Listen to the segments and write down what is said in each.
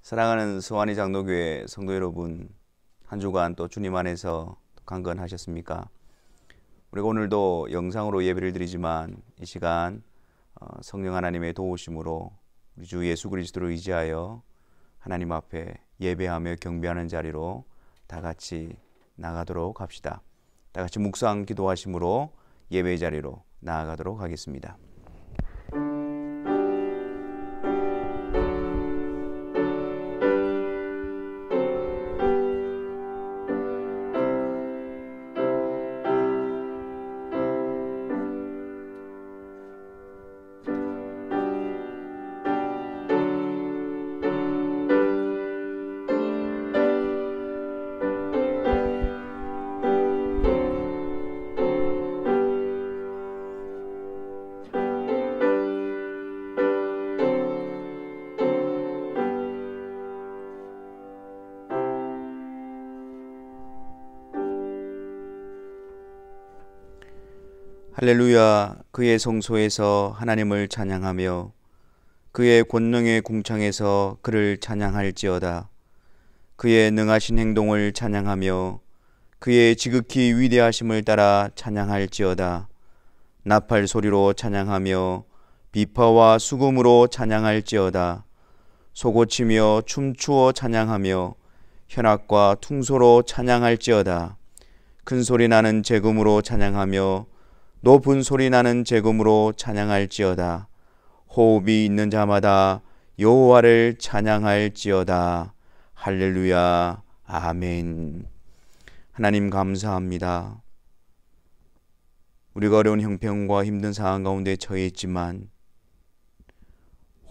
사랑하는 수완이 장로교회 성도 여러분, 한 주간 또 주님 안에서 강건하셨습니까? 우리가 오늘도 영상으로 예배를 드리지만 이 시간 성령 하나님의 도우심으로 우리 주 예수 그리스도를 의지하여 하나님 앞에 예배하며 경배하는 자리로 다 같이 나가도록 합시다. 다 같이 묵상 기도하심으로 예배의 자리로 나아가도록 하겠습니다. 할렐루야. 그의 성소에서 하나님을 찬양하며 그의 권능의 궁창에서 그를 찬양할지어다. 그의 능하신 행동을 찬양하며 그의 지극히 위대하심을 따라 찬양할지어다. 나팔 소리로 찬양하며 비파와 수금으로 찬양할지어다. 소고치며 춤추어 찬양하며 현악과 퉁소로 찬양할지어다. 큰 소리 나는 재금으로 찬양하며 높은 소리 나는 재금으로 찬양할지어다. 호흡이 있는 자마다 여호와를 찬양할지어다. 할렐루야. 아멘. 하나님 감사합니다. 우리가 어려운 형편과 힘든 상황 가운데 처해 있지만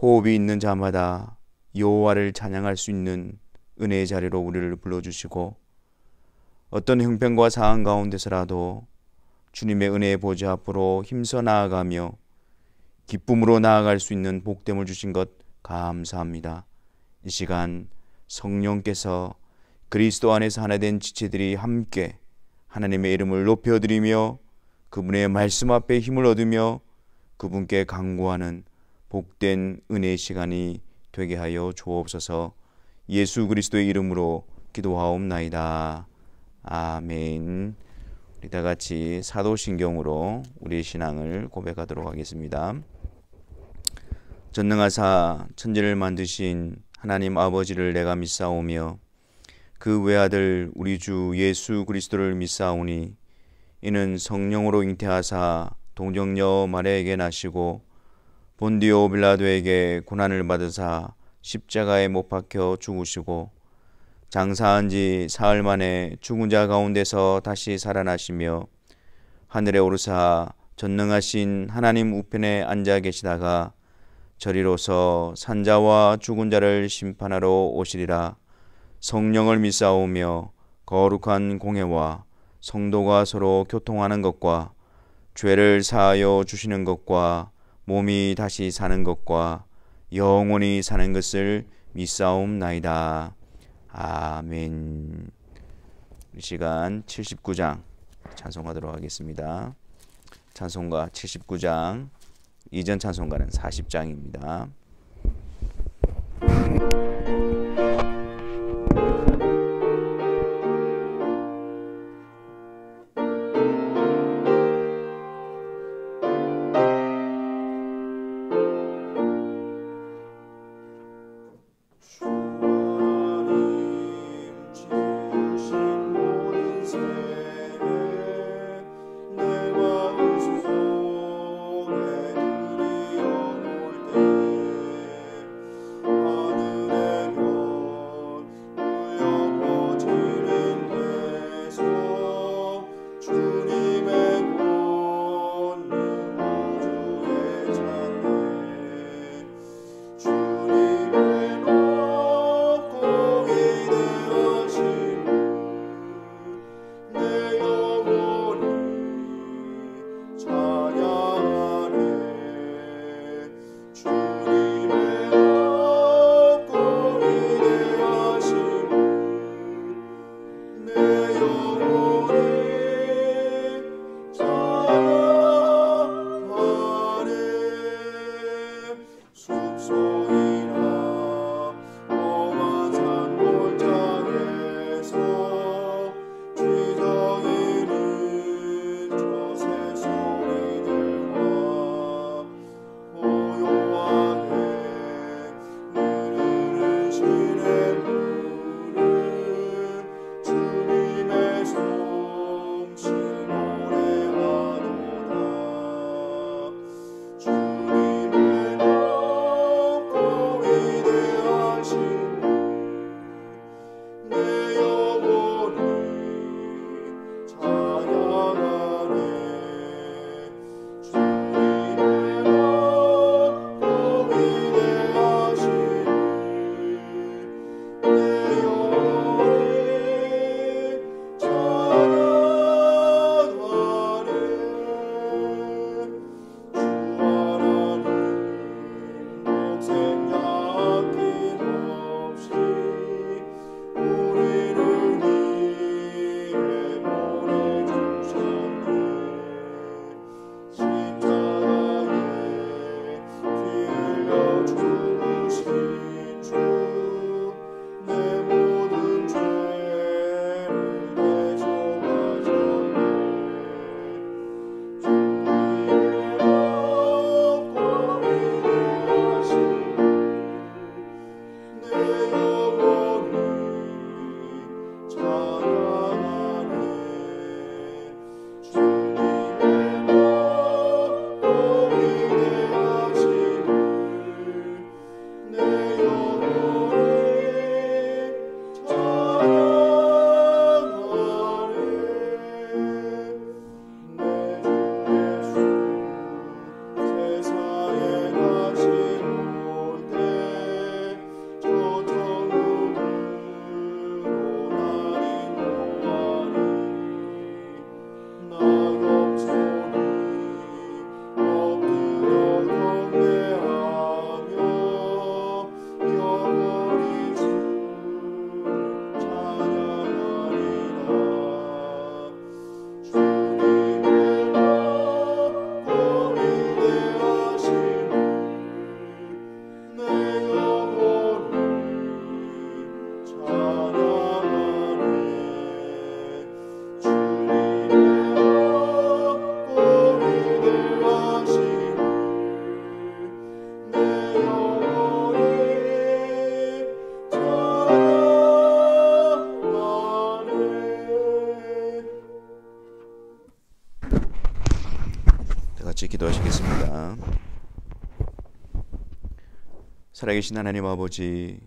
호흡이 있는 자마다 여호와를 찬양할 수 있는 은혜의 자리로 우리를 불러주시고 어떤 형편과 상황 가운데서라도 주님의 은혜의 보좌 앞으로 힘써 나아가며 기쁨으로 나아갈 수 있는 복됨을 주신 것 감사합니다. 이 시간 성령께서 그리스도 안에서 하나 된 지체들이 함께 하나님의 이름을 높여드리며 그분의 말씀 앞에 힘을 얻으며 그분께 간구하는 복된 은혜의 시간이 되게 하여 주옵소서. 예수 그리스도의 이름으로 기도하옵나이다. 아멘. 우리 다 같이 사도신경으로 우리의 신앙을 고백하도록 하겠습니다. 전능하사 천지를 만드신 하나님 아버지를 내가 믿사오며 그 외아들 우리 주 예수 그리스도를 믿사오니 이는 성령으로 잉태하사 동정녀 마리아에게 나시고 본디오 빌라도에게 고난을 받으사 십자가에 못 박혀 죽으시고 장사한 지 사흘 만에 죽은 자 가운데서 다시 살아나시며 하늘에 오르사 전능하신 하나님 우편에 앉아 계시다가 저리로서 산자와 죽은 자를 심판하러 오시리라. 성령을 믿사오며 거룩한 공회와 성도가 서로 교통하는 것과 죄를 사하여 주시는 것과 몸이 다시 사는 것과 영원히 사는 것을 믿사옵나이다. 아멘. 이 시간 79장 찬송하도록 하겠습니다. 찬송가 79장, 이전 찬송가는 40장입니다. 내가 음수 속에 들이어올 때 같이 기도하시겠습니다. 살아계신 하나님 아버지,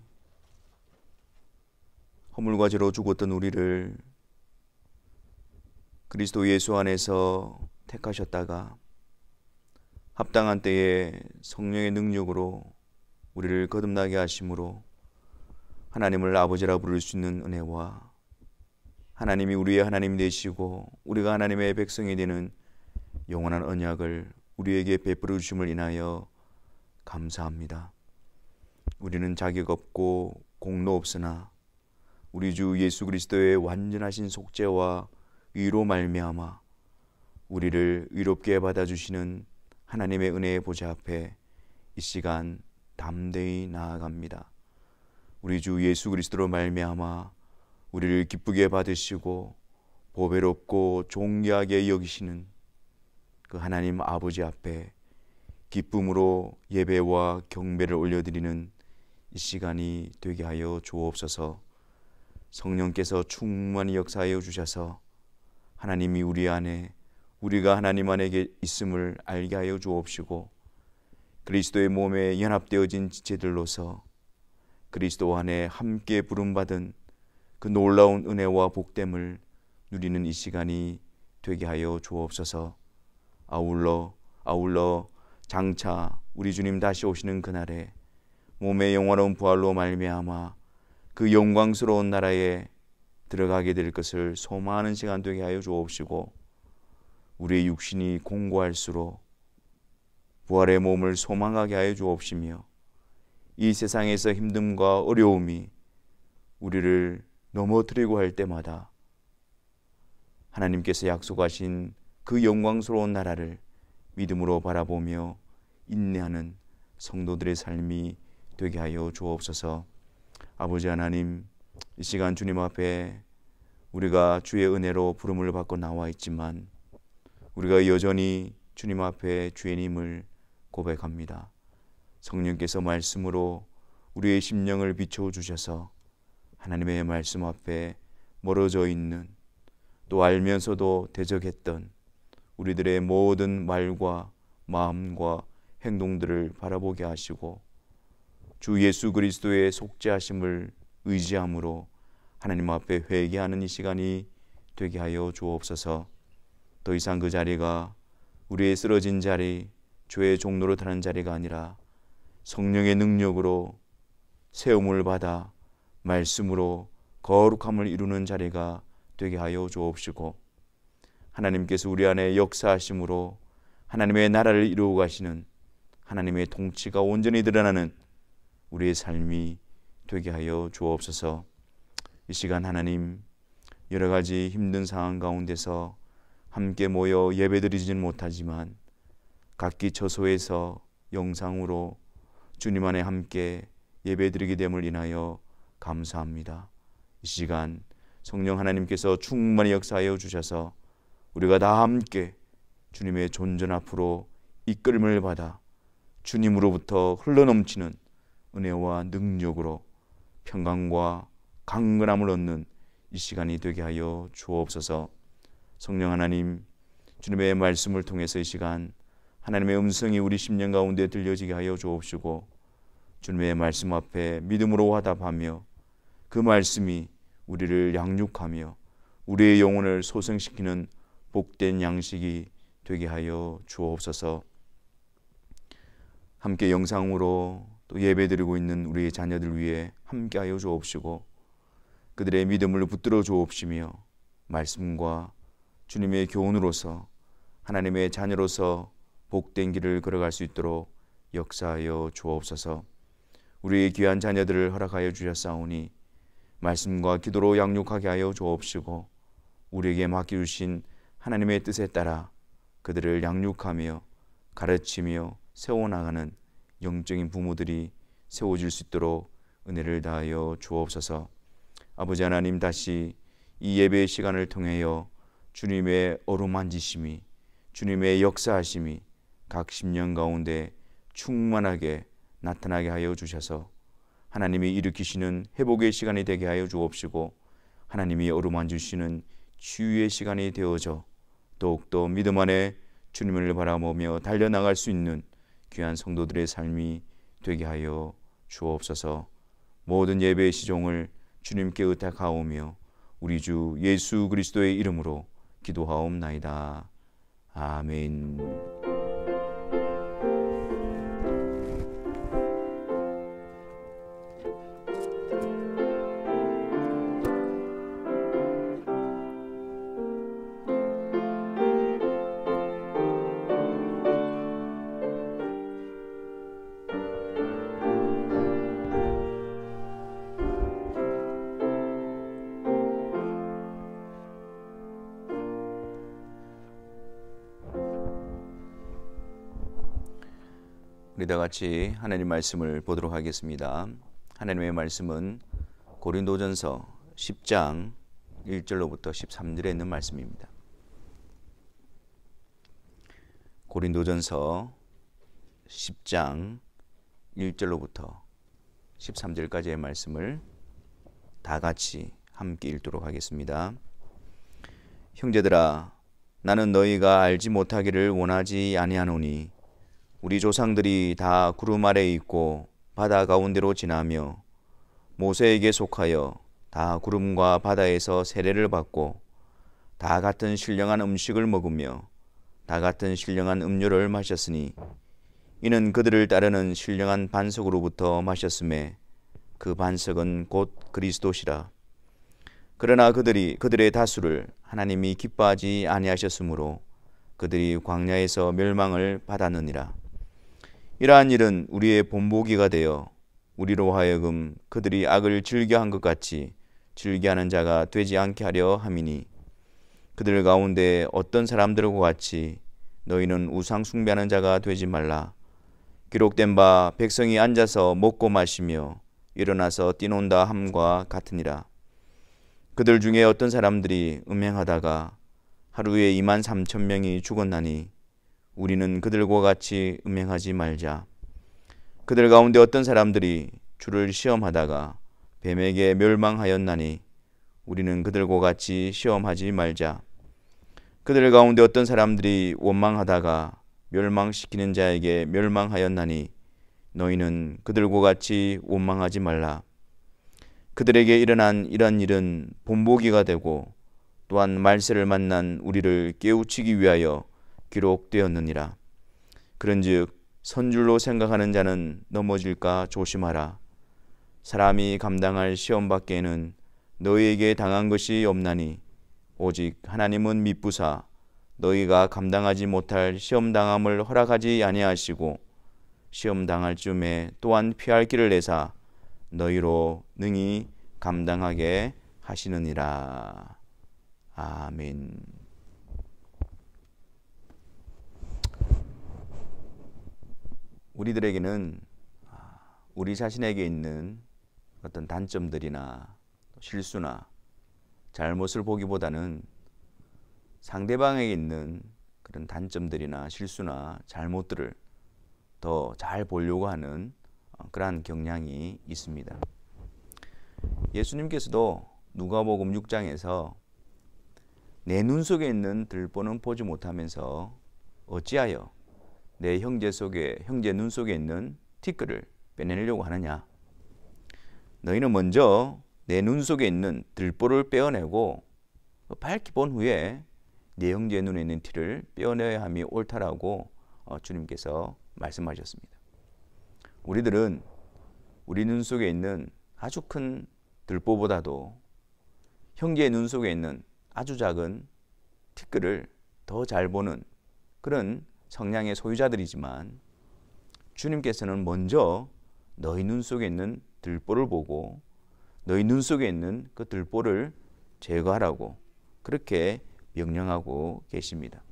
허물과 죄로 죽었던 우리를 그리스도 예수 안에서 택하셨다가 합당한 때에 성령의 능력으로 우리를 거듭나게 하심으로 하나님을 아버지라 부를 수 있는 은혜와 하나님이 우리의 하나님 되시고 우리가 하나님의 백성이 되는 영원한 언약을 우리에게 베풀어 주심을 인하여 감사합니다. 우리는 자격 없고 공로 없으나 우리 주 예수 그리스도의 완전하신 속죄와 의로 말미암아 우리를 의롭게 받아주시는 하나님의 은혜의 보좌 앞에 이 시간 담대히 나아갑니다. 우리 주 예수 그리스도로 말미암아 우리를 기쁘게 받으시고 보배롭고 존귀하게 여기시는 그 하나님 아버지 앞에 기쁨으로 예배와 경배를 올려드리는 이 시간이 되게 하여 주옵소서. 성령께서 충만히 역사하여 주셔서 하나님이 우리 안에, 우리가 하나님 안에 있음을 알게 하여 주옵시고 그리스도의 몸에 연합되어진 지체들로서 그리스도 안에 함께 부름받은 그 놀라운 은혜와 복됨을 누리는 이 시간이 되게 하여 주옵소서. 아울러 장차 우리 주님 다시 오시는 그날에 몸의 영원한 부활로 말미암아 그 영광스러운 나라에 들어가게 될 것을 소망하는 시간 되게 하여 주옵시고 우리의 육신이 공고할수록 부활의 몸을 소망하게 하여 주옵시며 이 세상에서 힘듦과 어려움이 우리를 넘어뜨리고 할 때마다 하나님께서 약속하신 그 영광스러운 나라를 믿음으로 바라보며 인내하는 성도들의 삶이 되게 하여 주옵소서. 아버지 하나님, 이 시간 주님 앞에 우리가 주의 은혜로 부름을 받고 나와 있지만 우리가 여전히 주님 앞에 죄인임을 고백합니다. 성령께서 말씀으로 우리의 심령을 비춰주셔서 하나님의 말씀 앞에 멀어져 있는, 또 알면서도 대적했던 우리들의 모든 말과 마음과 행동들을 바라보게 하시고 주 예수 그리스도의 속죄하심을 의지함으로 하나님 앞에 회개하는 이 시간이 되게 하여 주옵소서. 더 이상 그 자리가 우리의 쓰러진 자리, 죄의 종로로 타는 자리가 아니라 성령의 능력으로 세움을 받아 말씀으로 거룩함을 이루는 자리가 되게 하여 주옵시고 하나님께서 우리 안에 역사하심으로 하나님의 나라를 이루어 가시는 하나님의 통치가 온전히 드러나는 우리의 삶이 되게 하여 주옵소서. 이 시간 하나님, 여러 가지 힘든 상황 가운데서 함께 모여 예배드리지는 못하지만 각기 처소에서 영상으로 주님 안에 함께 예배드리게 됨을 인하여 감사합니다. 이 시간 성령 하나님께서 충만히 역사하여 주셔서 우리가 다 함께 주님의 존전 앞으로 이끌림을 받아 주님으로부터 흘러넘치는 은혜와 능력으로 평강과 강건함을 얻는 이 시간이 되게 하여 주옵소서. 성령 하나님, 주님의 말씀을 통해서 이 시간 하나님의 음성이 우리 심령 가운데 들려지게 하여 주옵시고, 주님의 말씀 앞에 믿음으로 화답하며 그 말씀이 우리를 양육하며 우리의 영혼을 소생시키는 복된 양식이 되게 하여 주옵소서. 함께 영상으로 또 예배드리고 있는 우리의 자녀들 위해 함께하여 주옵시고, 그들의 믿음을 붙들어 주옵시며 말씀과 주님의 교훈으로서 하나님의 자녀로서 복된 길을 걸어갈 수 있도록 역사하여 주옵소서. 우리의 귀한 자녀들을 허락하여 주셨사오니 말씀과 기도로 양육하게 하여 주옵시고, 우리에게 맡겨주신 하나님의 뜻에 따라 그들을 양육하며 가르치며 세워나가는 영적인 부모들이 세워질 수 있도록 은혜를 다하여 주옵소서. 아버지 하나님, 다시 이 예배의 시간을 통하여 주님의 어루만지심이, 주님의 역사하심이 각 심령 가운데 충만하게 나타나게 하여 주셔서 하나님이 일으키시는 회복의 시간이 되게 하여 주옵시고, 하나님이 어루만지시는 치유의 시간이 되어져 더욱더 믿음 안에 주님을 바라보며 달려나갈 수 있는 귀한 성도들의 삶이 되게 하여 주옵소서. 모든 예배의 시종을 주님께 의탁하오며 우리 주 예수 그리스도의 이름으로 기도하옵나이다. 아멘. 우리 다 같이 하나님 말씀을 보도록 하겠습니다. 하나님의 말씀은 고린도전서 10장 1절로부터 13절에 있는 말씀입니다. 고린도전서 10장 1절로부터 13절까지의 말씀을 다 같이 함께 읽도록 하겠습니다. 형제들아, 나는 너희가 알지 못하기를 원하지 아니하노니 우리 조상들이 다 구름 아래에 있고 바다 가운데로 지나며 모세에게 속하여 다 구름과 바다에서 세례를 받고 다 같은 신령한 음식을 먹으며 다 같은 신령한 음료를 마셨으니 이는 그들을 따르는 신령한 반석으로부터 마셨음에 그 반석은 곧 그리스도시라. 그러나 그들의 다수를 하나님이 기뻐하지 아니하셨으므로 그들이 광야에서 멸망을 받았느니라. 이러한 일은 우리의 본보기가 되어 우리로 하여금 그들이 악을 즐겨한 것 같이 즐겨하는 자가 되지 않게 하려 함이니, 그들 가운데 어떤 사람들과 같이 너희는 우상 숭배하는 자가 되지 말라. 기록된 바 백성이 앉아서 먹고 마시며 일어나서 뛰논다 함과 같으니라. 그들 중에 어떤 사람들이 음행하다가 하루에 23,000명이 죽었나니 우리는 그들과 같이 음행하지 말자. 그들 가운데 어떤 사람들이 주를 시험하다가 뱀에게 멸망하였나니 우리는 그들과 같이 시험하지 말자. 그들 가운데 어떤 사람들이 원망하다가 멸망시키는 자에게 멸망하였나니 너희는 그들과 같이 원망하지 말라. 그들에게 일어난 이런 일은 본보기가 되고 또한 말세를 만난 우리를 깨우치기 위하여 기록되었느니라. 그런즉 선줄로 생각하는 자는 넘어질까 조심하라. 사람이 감당할 시험 밖에는 너희에게 당한 것이 없나니 오직 하나님은 미쁘사 너희가 감당하지 못할 시험 당함을 허락하지 아니하시고 시험 당할 쯤에 또한 피할 길을 내사 너희로 능히 감당하게 하시느니라. 아멘. 우리들에게는 우리 자신에게 있는 어떤 단점들이나 실수나 잘못을 보기보다는 상대방에게 있는 그런 단점들이나 실수나 잘못들을 더 잘 보려고 하는 그러한 경향이 있습니다. 예수님께서도 누가복음 6장에서 내 눈 속에 있는 들보는 보지 못하면서 어찌하여 내 형제 눈 속에 있는 티끌을 빼내려고 하느냐. 너희는 먼저 내 눈 속에 있는 들보를 빼어내고 밝히 본 후에 내 형제 눈에 있는 티를 빼어내야 함이 옳다라고 주님께서 말씀하셨습니다. 우리들은 우리 눈 속에 있는 아주 큰 들보보다도 형제의 눈 속에 있는 아주 작은 티끌을 더 잘 보는 그런 성량의 소유자들이지만, 주님께서는 먼저 너희 눈 속에 있는 들보를 보고 너희 눈 속에 있는 그 들보를 제거하라고 그렇게 명령하고 계십니다.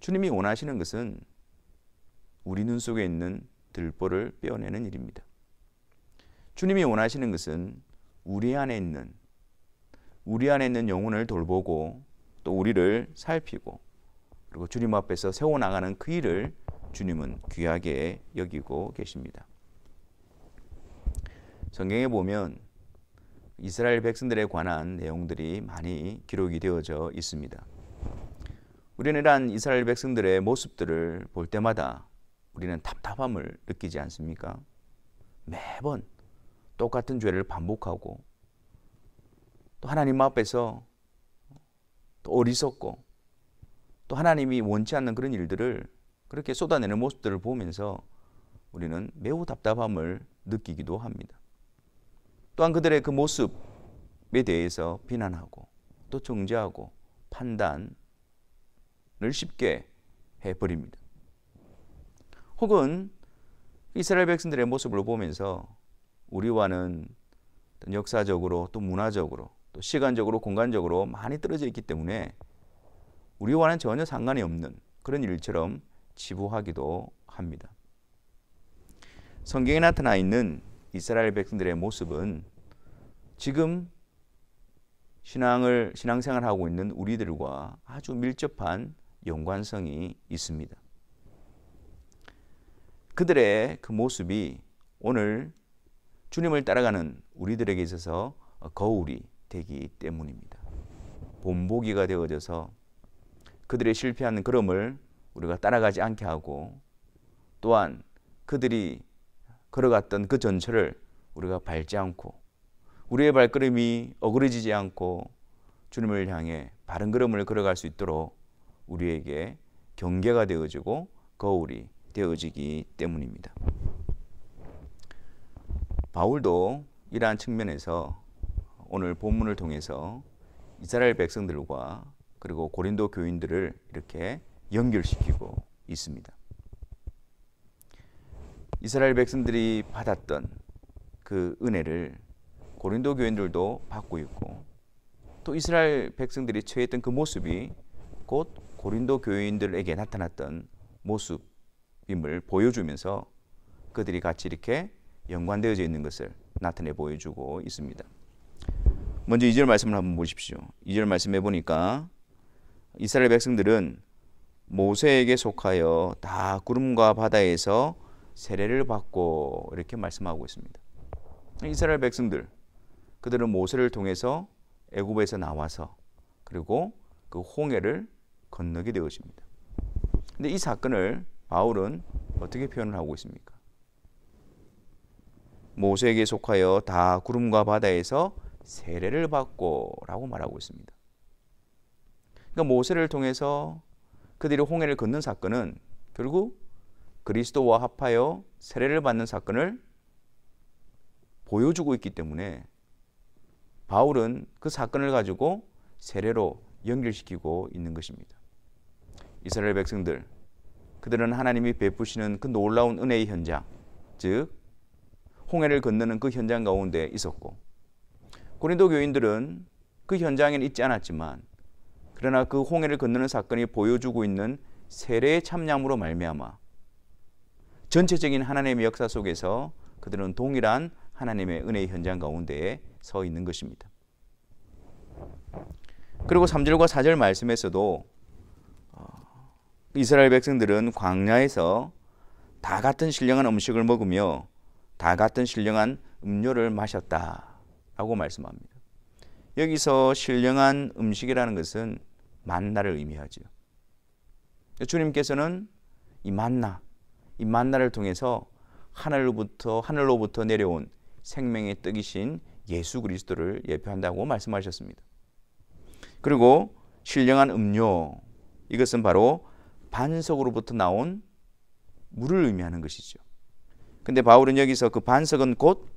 주님이 원하시는 것은 우리 눈 속에 있는 들보를 빼어내는 일입니다. 주님이 원하시는 것은 우리 안에 있는 영혼을 돌보고 또 우리를 살피고 그리고 주님 앞에서 세워나가는 그 일을 주님은 귀하게 여기고 계십니다. 성경에 보면 이스라엘 백성들에 관한 내용들이 많이 기록이 되어져 있습니다. 우리는 이러한 이스라엘 백성들의 모습들을 볼 때마다 우리는 답답함을 느끼지 않습니까? 매번 똑같은 죄를 반복하고 또 하나님 앞에서 또 어리석고 또 하나님이 원치 않는 그런 일들을 그렇게 쏟아내는 모습들을 보면서 우리는 매우 답답함을 느끼기도 합니다. 또한 그들의 그 모습에 대해서 비난하고 또 정죄하고 판단을 쉽게 해버립니다. 혹은 이스라엘 백성들의 모습을 보면서 우리와는 역사적으로 또 문화적으로 또 시간적으로 공간적으로 많이 떨어져 있기 때문에 우리와는 전혀 상관이 없는 그런 일처럼 치부하기도 합니다. 성경에 나타나 있는 이스라엘 백성들의 모습은 지금 신앙생활을 하고 있는 우리들과 아주 밀접한 연관성이 있습니다. 그들의 그 모습이 오늘 주님을 따라가는 우리들에게 있어서 거울이 되기 때문입니다. 본보기가 되어져서 그들의 실패하는 걸음을 우리가 따라가지 않게 하고 또한 그들이 걸어갔던 그 전철을 우리가 밟지 않고 우리의 발걸음이 어그러지지 않고 주님을 향해 바른 걸음을 걸어갈 수 있도록 우리에게 경계가 되어지고 거울이 되어지기 때문입니다. 바울도 이러한 측면에서 오늘 본문을 통해서 이스라엘 백성들과 그리고 고린도 교인들을 이렇게 연결시키고 있습니다. 이스라엘 백성들이 받았던 그 은혜를 고린도 교인들도 받고 있고 또 이스라엘 백성들이 처했던 그 모습이 곧 고린도 교인들에게 나타났던 모습임을 보여주면서 그들이 같이 이렇게 연관되어져 있는 것을 나타내 보여주고 있습니다. 먼저 2절 말씀을 한번 보십시오. 2절 말씀해 보니까 이스라엘 백성들은 모세에게 속하여 다 구름과 바다에서 세례를 받고 이렇게 말씀하고 있습니다. 이스라엘 백성들, 그들은 모세를 통해서 애굽에서 나와서 그리고 그 홍해를 건너게 되어집니다. 근데 이 사건을 바울은 어떻게 표현을 하고 있습니까? 모세에게 속하여 다 구름과 바다에서 세례를 받고 라고 말하고 있습니다. 그러니까 모세를 통해서 그들이 홍해를 건넌 사건은 결국 그리스도와 합하여 세례를 받는 사건을 보여주고 있기 때문에 바울은 그 사건을 가지고 세례로 연결시키고 있는 것입니다. 이스라엘 백성들, 그들은 하나님이 베푸시는 그 놀라운 은혜의 현장, 즉 홍해를 건너는 그 현장 가운데 있었고, 고린도 교인들은 그 현장에는 있지 않았지만 그러나 그 홍해를 건너는 사건이 보여주고 있는 세례의 참여함으로 말미암아 전체적인 하나님의 역사 속에서 그들은 동일한 하나님의 은혜의 현장 가운데에 서 있는 것입니다. 그리고 3절과 4절 말씀에서도 이스라엘 백성들은 광야에서 다 같은 신령한 음식을 먹으며 다 같은 신령한 음료를 마셨다 라고 말씀합니다. 여기서 신령한 음식이라는 것은 만나를 의미하죠. 주님께서는 이 만나를 통해서 하늘로부터 내려온 생명의 떡이신 예수 그리스도를 예표한다고 말씀하셨습니다. 그리고 신령한 음료, 이것은 바로 반석으로부터 나온 물을 의미하는 것이죠. 근데 바울은 여기서 그 반석은 곧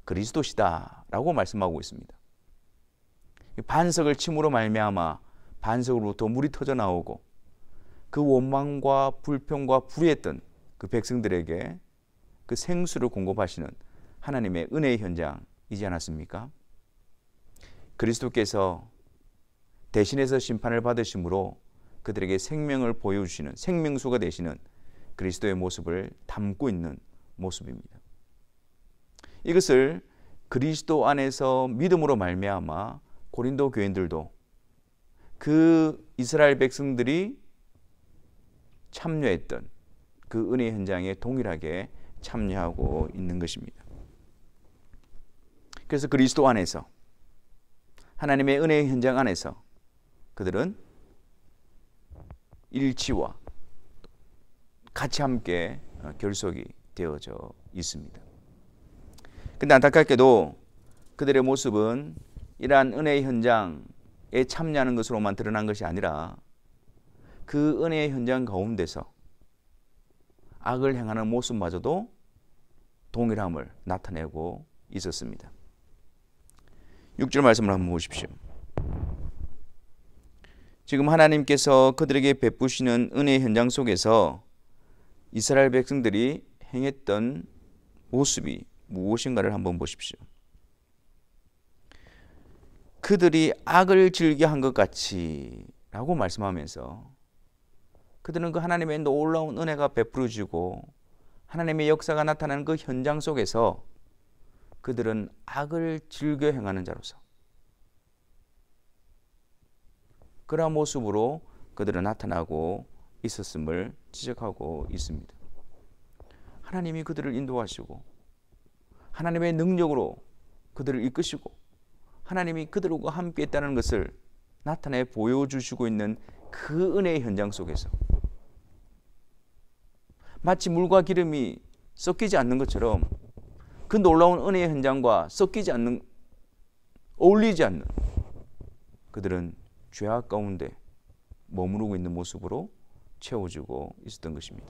그리스도시다 라고 말씀하고 있습니다. 반석을 침으로 말미암아 반석으로부터 물이 터져 나오고 그 원망과 불평과 불의했던 그 백성들에게 그 생수를 공급하시는 하나님의 은혜의 현장이지 않았습니까? 그리스도께서 대신해서 심판을 받으심으로 그들에게 생명을 보여주시는 생명수가 되시는 그리스도의 모습을 담고 있는 모습입니다. 이것을 그리스도 안에서 믿음으로 말미암아 고린도 교인들도 그 이스라엘 백성들이 참여했던 그 은혜 현장에 동일하게 참여하고 있는 것입니다. 그래서 그리스도 안에서 하나님의 은혜의 현장 안에서 그들은 일치와 같이 함께 결속이 되어져 있습니다. 근데 안타깝게도 그들의 모습은 이러한 은혜의 현장에 참여하는 것으로만 드러난 것이 아니라 그 은혜의 현장 가운데서 악을 행하는 모습마저도 동일함을 나타내고 있었습니다. 6절 말씀을 한번 보십시오. 지금 하나님께서 그들에게 베푸시는 은혜의 현장 속에서 이스라엘 백성들이 행했던 모습이 무엇인가를 한번 보십시오. 그들이 악을 즐겨한 것 같이 라고 말씀하면서 그들은 그 하나님의 놀라운 은혜가 베풀어지고 하나님의 역사가 나타나는 그 현장 속에서 그들은 악을 즐겨 행하는 자로서 그러한 모습으로 그들은 나타나고 있었음을 지적하고 있습니다. 하나님이 그들을 인도하시고 하나님의 능력으로 그들을 이끄시고 하나님이 그들과 함께 있다는 것을 나타내 보여주시고 있는 그 은혜의 현장 속에서 마치 물과 기름이 섞이지 않는 것처럼 그 놀라운 은혜의 현장과 어울리지 않는 그들은 죄악 가운데 머무르고 있는 모습으로 채워지고 있었던 것입니다.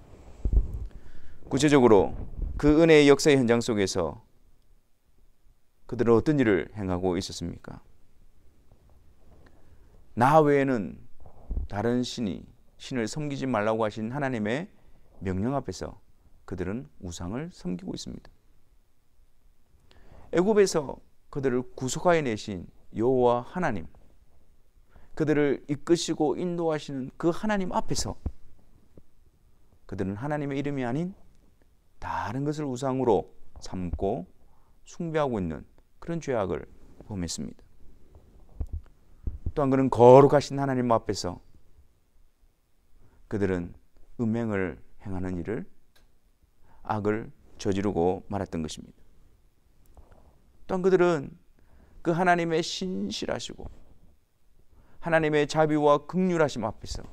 구체적으로 그 은혜의 역사의 현장 속에서 그들은 어떤 일을 행하고 있었습니까? 나 외에는 다른 신을 섬기지 말라고 하신 하나님의 명령 앞에서 그들은 우상을 섬기고 있습니다. 애굽에서 그들을 구속하여 내신 여호와 하나님, 그들을 이끄시고 인도하시는 그 하나님 앞에서 그들은 하나님의 이름이 아닌 다른 것을 우상으로 삼고 숭배하고 있는 그런 죄악을 범했습니다. 또한 그는 거룩하신 하나님 앞에서 그들은 음행을 행하는 일을 악을 저지르고 말았던 것입니다. 또한 그들은 그 하나님의 신실하시고 하나님의 자비와 긍휼하심 앞에서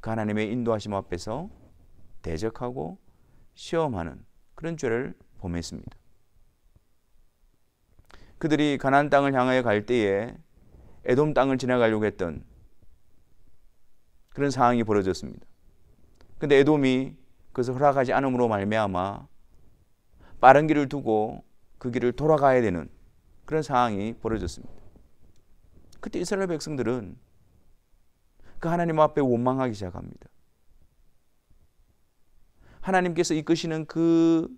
그 하나님의 인도하심 앞에서 대적하고 시험하는 그런 죄를 범했습니다. 그들이 가나안 땅을 향하여 갈 때에 에돔 땅을 지나가려고 했던 그런 상황이 벌어졌습니다. 그런데 에돔이 그것을 허락하지 않음으로 말미암아 빠른 길을 두고 그 길을 돌아가야 되는 그런 상황이 벌어졌습니다. 그때 이스라엘 백성들은 그 하나님 앞에 원망하기 시작합니다. 하나님께서 이끄시는 그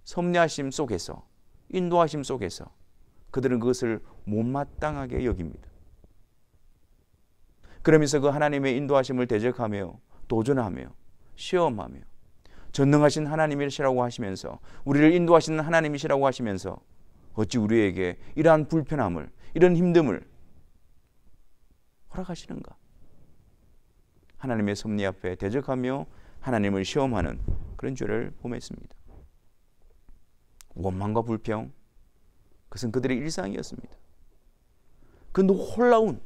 섭리하심 속에서 인도하심 속에서 그들은 그것을 못마땅하게 여깁니다. 그러면서 그 하나님의 인도하심을 대적하며 도전하며 시험하며 전능하신 하나님이시라고 하시면서 우리를 인도하시는 하나님이시라고 하시면서 어찌 우리에게 이러한 불편함을 이런 힘듦을 허락하시는가? 하나님의 섭리 앞에 대적하며 하나님을 시험하는 그런 죄를 범했습니다. 원망과 불평, 그것은 그들의 일상이었습니다. 그 놀라운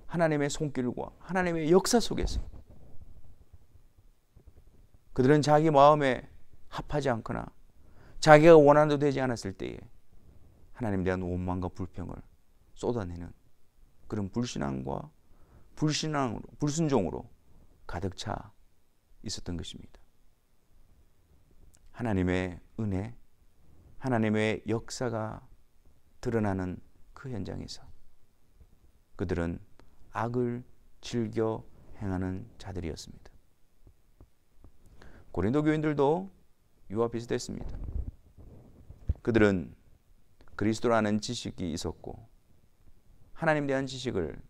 하나님의 손길과 하나님의 역사 속에서 그들은 자기 마음에 합하지 않거나 자기가 원하는 대로 되지 않았을 때에 하나님에 대한 원망과 불평을 쏟아내는 그런 불신앙과 불순종으로 가득 차 있었던 것입니다. 하나님의 은혜, 하나님의 역사가 드러나는 그 현장에서 그들은 악을 즐겨 행하는 자들이었습니다. 고린도 교인들도 이와 비슷했습니다. 그들은 그리스도라는 지식이 있었고 하나님에 대한 지식을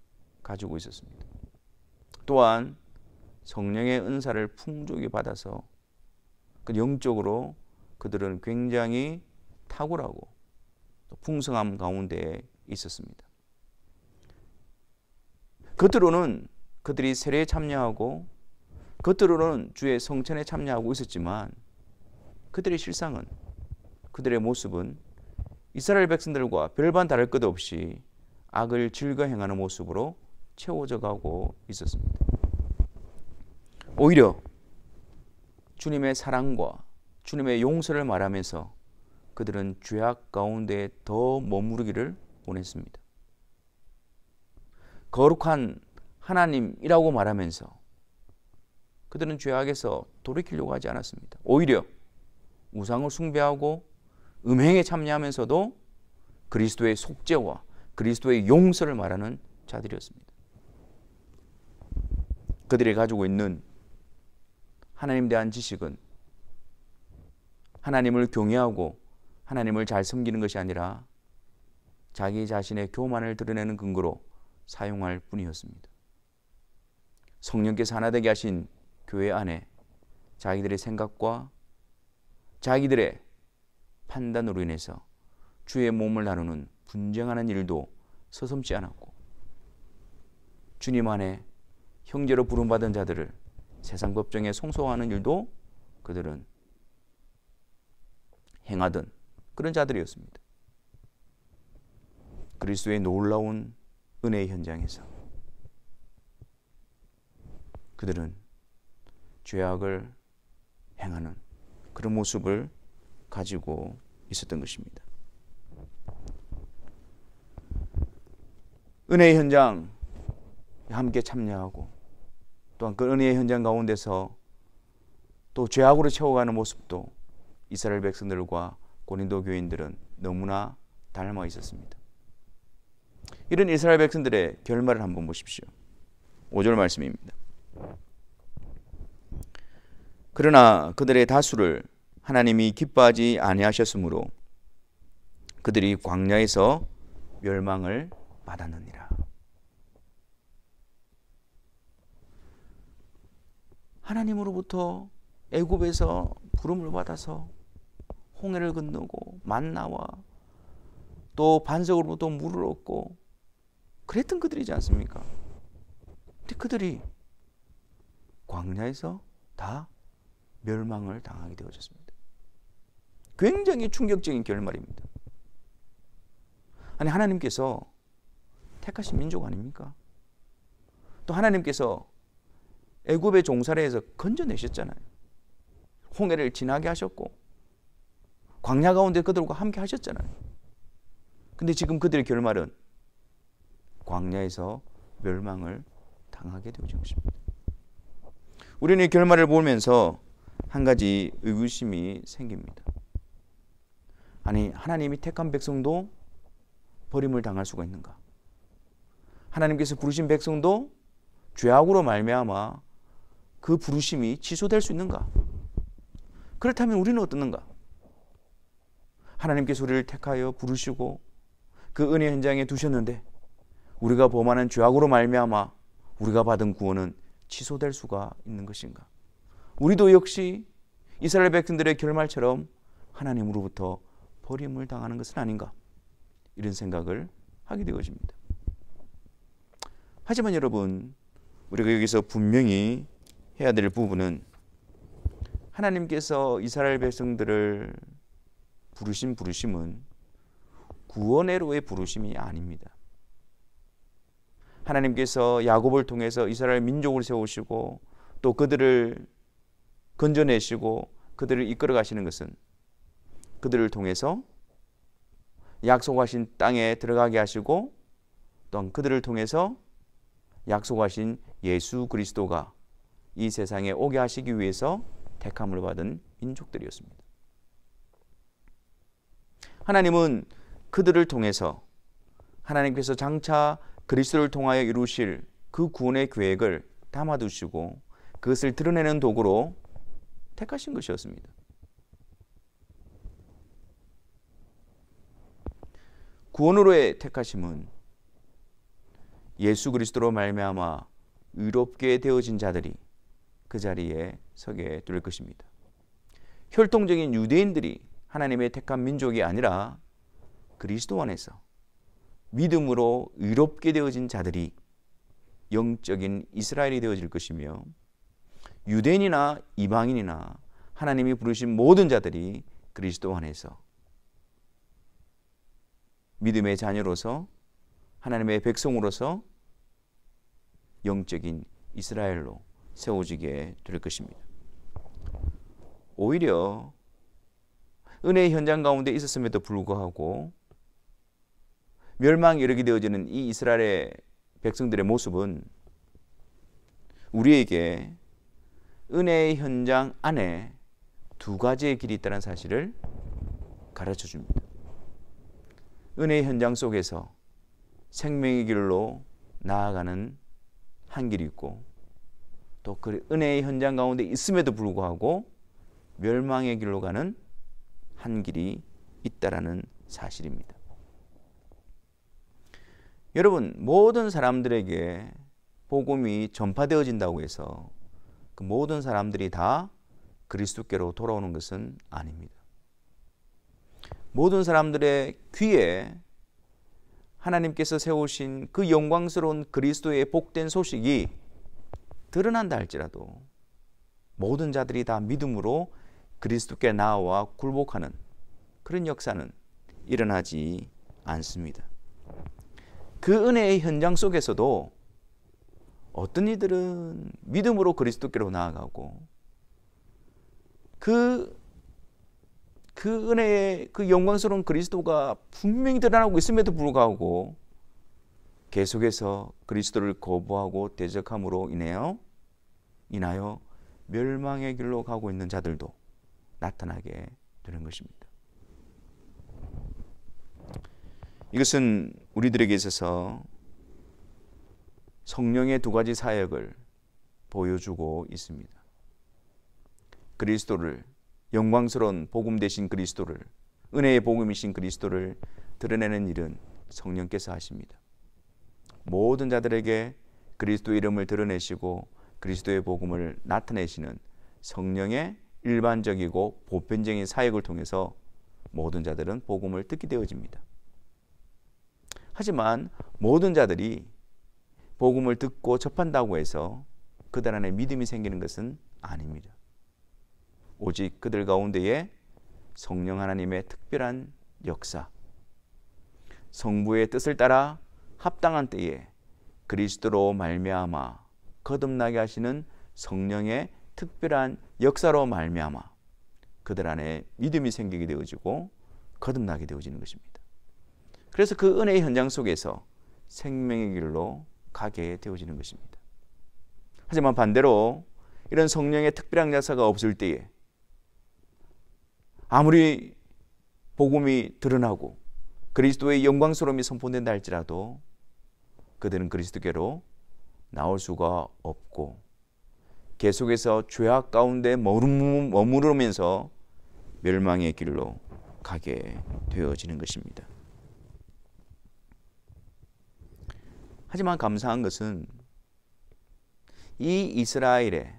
가지고 있었습니다. 또한 성령의 은사를 풍족히 받아서 그 영적으로 그들은 굉장히 탁월하고 풍성함 가운데 있었습니다. 겉으로는 그들이 세례에 참여하고 겉으로는 주의 성천에 참여하고 있었지만 그들의 실상은, 그들의 모습은 이스라엘 백성들과 별반 다를 것 없이 악을 즐겨 행하는 모습으로 채워져 가고 있었습니다. 오히려 주님의 사랑과 주님의 용서를 말하면서 그들은 죄악 가운데 더 머무르기를 원했습니다. 거룩한 하나님이라고 말하면서 그들은 죄악에서 돌이키려고 하지 않았습니다. 오히려 우상을 숭배하고 음행에 참여하면서도 그리스도의 속죄와 그리스도의 용서를 말하는 자들이었습니다. 그들이 가지고 있는 하나님에 대한 지식은 하나님을 경외하고 하나님을 잘 섬기는 것이 아니라 자기 자신의 교만을 드러내는 근거로 사용할 뿐이었습니다. 성령께서 하나 되게 하신 교회 안에 자기들의 생각과 자기들의 판단으로 인해서 주의 몸을 나누는 분쟁하는 일도 서슴지 않았고, 주님 안에 형제로 부름받은 자들을 세상 법정에 송소하는 일도 그들은 행하던 그런 자들이었습니다. 그리스도의 놀라운 은혜의 현장에서 그들은 죄악을 행하는 그런 모습을 가지고 있었던 것입니다. 은혜의 현장 함께 참여하고 또한 그 은혜의 현장 가운데서 또 죄악으로 채워가는 모습도 이스라엘 백성들과 고린도 교인들은 너무나 닮아 있었습니다. 이런 이스라엘 백성들의 결말을 한번 보십시오. 5절 말씀입니다. 그러나 그들의 다수를 하나님이 기뻐하지 아니하셨으므로 그들이 광야에서 멸망을 받았느니라. 하나님으로부터 애굽에서 부름을 받아서 홍해를 건너고 만나와 또 반석으로부터 물을 얻고 그랬던 그들이지 않습니까? 근데 그들이 광야에서 다 멸망을 당하게 되어졌습니다. 굉장히 충격적인 결말입니다. 아니, 하나님께서 택하신 민족 아닙니까? 또 하나님께서 애굽의 종살이에서 건져내셨잖아요. 홍해를 지나게 하셨고 광야 가운데 그들과 함께 하셨잖아요. 근데 지금 그들의 결말은 광야에서 멸망을 당하게 되어진 것입니다. 우리는 이 결말을 보면서 한 가지 의구심이 생깁니다. 아니, 하나님이 택한 백성도 버림을 당할 수가 있는가? 하나님께서 부르신 백성도 죄악으로 말미암아 그 부르심이 취소될 수 있는가? 그렇다면 우리는 어떻는가? 하나님께서 우리를 택하여 부르시고 그 은혜 현장에 두셨는데 우리가 범하는 죄악으로 말미암아 우리가 받은 구원은 취소될 수가 있는 것인가? 우리도 역시 이스라엘 백성들의 결말처럼 하나님으로부터 버림을 당하는 것은 아닌가? 이런 생각을 하게 되어집니다. 하지만 여러분, 우리가 여기서 분명히 해야 될 부분은 하나님께서 이스라엘 백성들을 부르신 부르심은 구원의로의 부르심이 아닙니다. 하나님께서 야곱을 통해서 이스라엘 민족을 세우시고 또 그들을 건져내시고 그들을 이끌어 가시는 것은 그들을 통해서 약속하신 땅에 들어가게 하시고 또한 그들을 통해서 약속하신 예수 그리스도가 이 세상에 오게 하시기 위해서 택함을 받은 민족들이었습니다. 하나님은 그들을 통해서 하나님께서 장차 그리스도를 통하여 이루실 그 구원의 계획을 담아두시고 그것을 드러내는 도구로 택하신 것이었습니다. 구원으로의 택하심은 예수 그리스도로 말미암아 의롭게 되어진 자들이 그 자리에 서게 될 것입니다. 혈통적인 유대인들이 하나님의 택한 민족이 아니라 그리스도 안에서 믿음으로 의롭게 되어진 자들이 영적인 이스라엘이 되어질 것이며 유대인이나 이방인이나 하나님이 부르신 모든 자들이 그리스도 안에서 믿음의 자녀로서 하나님의 백성으로서 영적인 이스라엘로 세워지게 될 것입니다. 오히려 은혜의 현장 가운데 있었음에도 불구하고 멸망에 이르게 되어지는 이 이스라엘의 백성들의 모습은 우리에게 은혜의 현장 안에 두 가지의 길이 있다는 사실을 가르쳐 줍니다. 은혜의 현장 속에서 생명의 길로 나아가는 한 길이 있고 또 그 은혜의 현장 가운데 있음에도 불구하고 멸망의 길로 가는 한 길이 있다라는 사실입니다. 여러분, 모든 사람들에게 복음이 전파되어진다고 해서 그 모든 사람들이 다 그리스도께로 돌아오는 것은 아닙니다. 모든 사람들의 귀에 하나님께서 세우신 그 영광스러운 그리스도의 복된 소식이 드러난다 할지라도 모든 자들이 다 믿음으로 그리스도께 나아와 굴복하는 그런 역사는 일어나지 않습니다. 그 은혜의 현장 속에서도 어떤 이들은 믿음으로 그리스도께로 나아가고 그 은혜의 그 영광스러운 그리스도가 분명히 드러나고 있음에도 불구하고 계속해서 그리스도를 거부하고 대적함으로 인하여 멸망의 길로 가고 있는 자들도 나타나게 되는 것입니다. 이것은 우리들에게 있어서 성령의 두 가지 사역을 보여주고 있습니다. 그리스도를, 영광스러운 복음 되신 그리스도를, 은혜의 복음이신 그리스도를 드러내는 일은 성령께서 하십니다. 모든 자들에게 그리스도 이름을 드러내시고 그리스도의 복음을 나타내시는 성령의 일반적이고 보편적인 사역을 통해서 모든 자들은 복음을 듣게 되어집니다. 하지만 모든 자들이 복음을 듣고 접한다고 해서 그들 안에 믿음이 생기는 것은 아닙니다. 오직 그들 가운데에 성령 하나님의 특별한 역사, 성부의 뜻을 따라 합당한 때에 그리스도로 말미암아 거듭나게 하시는 성령의 특별한 역사로 말미암아 그들 안에 믿음이 생기게 되어지고 거듭나게 되어지는 것입니다. 그래서 그 은혜의 현장 속에서 생명의 길로 가게 되어지는 것입니다. 하지만 반대로 이런 성령의 특별한 역사가 없을 때에 아무리 복음이 드러나고 그리스도의 영광스러움이 선포된다 할지라도 그들은 그리스도께로 나올 수가 없고 계속해서 죄악 가운데 머무르면서 멸망의 길로 가게 되어지는 것입니다. 하지만 감사한 것은 이 이스라엘에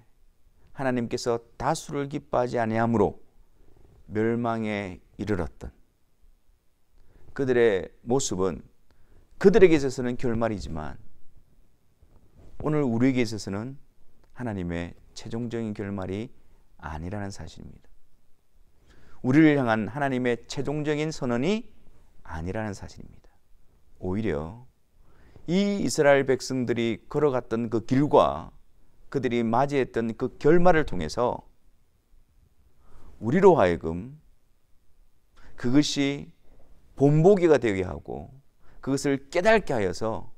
하나님께서 다수를 기뻐하지 아니함으로 멸망에 이르렀던 그들의 모습은 그들에게 있어서는 결말이지만 오늘 우리에게 있어서는 하나님의 최종적인 결말이 아니라는 사실입니다. 우리를 향한 하나님의 최종적인 선언이 아니라는 사실입니다. 오히려 이 이스라엘 백성들이 걸어갔던 그 길과 그들이 맞이했던 그 결말을 통해서 우리로 하여금 그것이 본보기가 되게 하고 그것을 깨닫게 하여서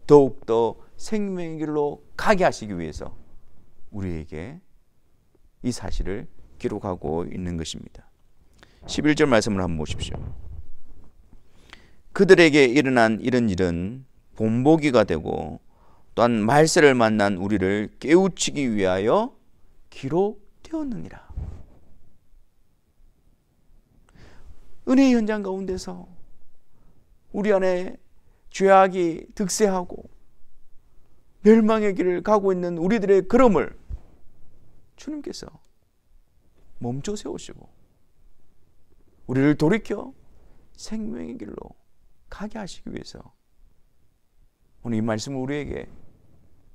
더욱더 생명의 길로 가게 하시기 위해서 우리에게 이 사실을 기록하고 있는 것입니다. 11절 말씀을 한번 보십시오. 그들에게 일어난 이런 일은 본보기가 되고 또한 말세를 만난 우리를 깨우치기 위하여 기록되었느니라. 은혜의 현장 가운데서 우리 안에 죄악이 득세하고 멸망의 길을 가고 있는 우리들의 걸음을 주님께서 멈춰 세우시고 우리를 돌이켜 생명의 길로 가게 하시기 위해서 오늘 이 말씀을 우리에게